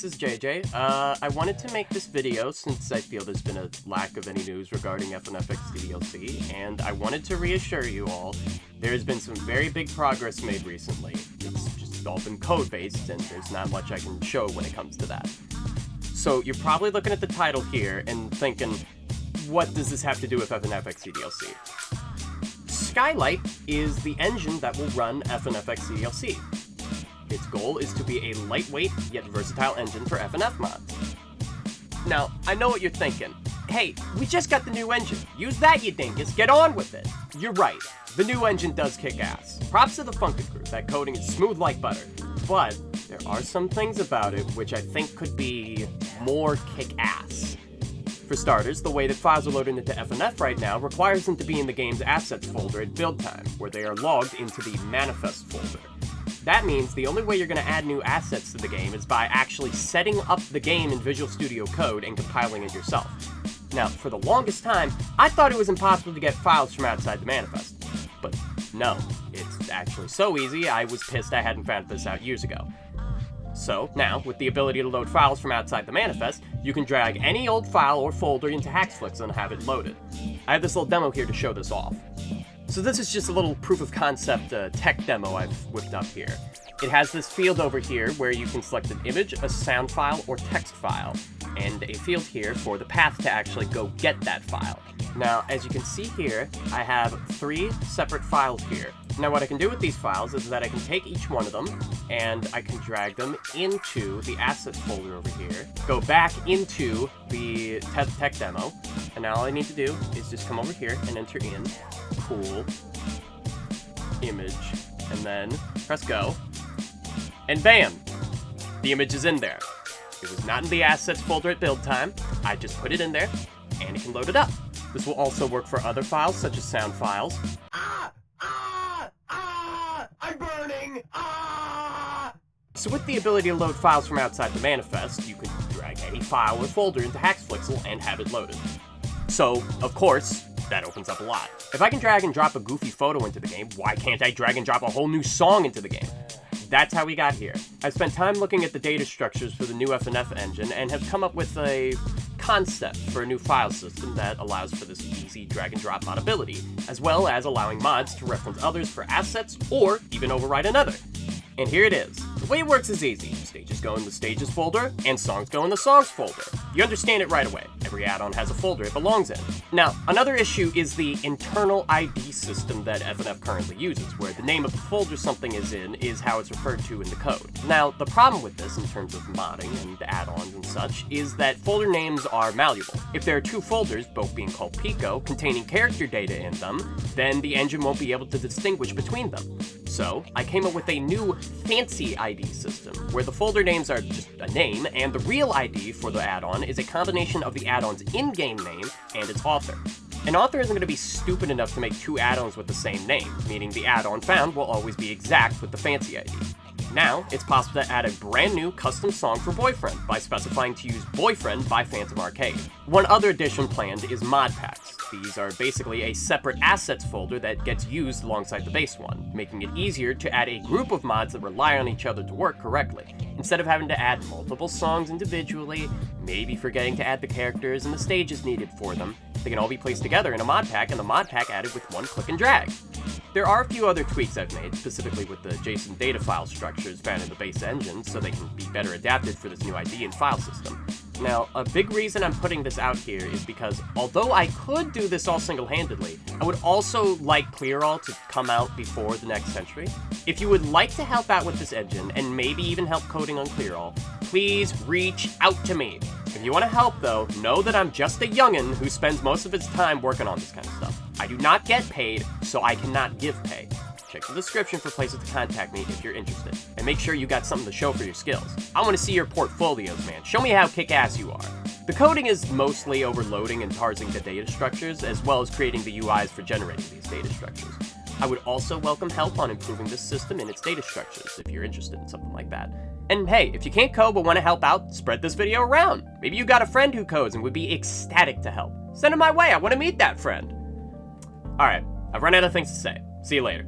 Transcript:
this is JJ. I wanted to make this video since I feel there's been a lack of any news regarding FNFX DLC, and I wanted to reassure you all, there's been some very big progress made recently. It's just all been code-based, and there's not much I can show when it comes to that. So you're probably looking at the title here and thinking, what does this have to do with FNFX DLC? Skylight is the engine that will run FNFX DLC. Its goal is to be a lightweight yet versatile engine for FNF mods. Now, I know what you're thinking. Hey, we just got the new engine. Use that, you dingus. Get on with it. You're right. The new engine does kick ass. Props to the Funkin' Crew. That coding is smooth like butter. But there are some things about it which I think could be more kick ass. For starters, the way that files are loaded into FNF right now requires them to be in the game's assets folder at build time, where they are logged into the manifest folder. That means the only way you're going to add new assets to the game is by actually setting up the game in Visual Studio Code and compiling it yourself. Now, for the longest time, I thought it was impossible to get files from outside the manifest. But no, it's actually so easy, I was pissed I hadn't found this out years ago. So, now, with the ability to load files from outside the manifest, you can drag any old file or folder into Haxflix and have it loaded. I have this little demo here to show this off. So this is just a little proof of concept tech demo I've whipped up here. It has this field over here where you can select an image, a sound file, or text file, and a field here for the path to actually go get that file. Now, as you can see here, I have 3 separate files here. Now, what I can do with these files is that I can take each one of them, and I can drag them into the assets folder over here, go back into the tech demo, and now all I need to do is just come over here and enter in cool image, and then press go, and bam! The image is in there. It was not in the assets folder at build time, I just put it in there, and it can load it up. This will also work for other files, such as sound files. I'm burning! So with the ability to load files from outside the manifest, you can drag any file or folder into Haxflix and have it loaded. So, of course, that opens up a lot. If I can drag and drop a goofy photo into the game, why can't I drag and drop a whole new song into the game? That's how we got here. I've spent time looking at the data structures for the new FNF engine and have come up with a concept for a new file system that allows for this easy drag and drop modability, as well as allowing mods to reference others for assets or even override another. And here it is. The way it works is easy. Stages go in the Stages folder, and songs go in the Songs folder. You understand it right away. Every add-on has a folder it belongs in. Now, another issue is the internal ID system that FNF currently uses, where the name of the folder something is in is how it's referred to in the code. Now, the problem with this, in terms of modding and add-ons and such, is that folder names are malleable. If there are 2 folders, both being called Pico, containing character data in them, then the engine won't be able to distinguish between them. So, I came up with a new fancy ID system, where the folder names are just a name, and the real ID for the add-on is a combination of the add-on's in-game name and its author. An author isn't going to be stupid enough to make 2 add-ons with the same name, meaning the add-on found will always be exact with the fancy ID. Now, it's possible to add a brand new custom song for Boyfriend by specifying to use Boyfriend by Phantom Arcade. One other addition planned is mod packs. These are basically a separate assets folder that gets used alongside the base one, making it easier to add a group of mods that rely on each other to work correctly, instead of having to add multiple songs individually, maybe forgetting to add the characters and the stages needed for them. They can all be placed together in a mod pack, and the mod pack added with one click and drag. There are a few other tweaks I've made, specifically with the JSON data file structures found in the base engine, so they can be better adapted for this new ID and file system. Now, a big reason I'm putting this out here is because, although I could do this all single-handedly, I would also like ClearAll to come out before the next century. If you would like to help out with this engine, and maybe even help coding on ClearAll, please reach out to me. If you want to help, though, know that I'm just a youngin' who spends most of his time working on this kind of stuff. I do not get paid, so I cannot give pay. Check the description for places to contact me if you're interested, and make sure you got something to show for your skills. I want to see your portfolios, man. Show me how kick-ass you are. The coding is mostly overloading and parsing the data structures, as well as creating the UIs for generating these data structures. I would also welcome help on improving this system and its data structures, if you're interested in something like that. And hey, if you can't code but want to help out, spread this video around. Maybe you got a friend who codes and would be ecstatic to help. Send him my way, I want to meet that friend. Alright, I've run out of things to say. See you later.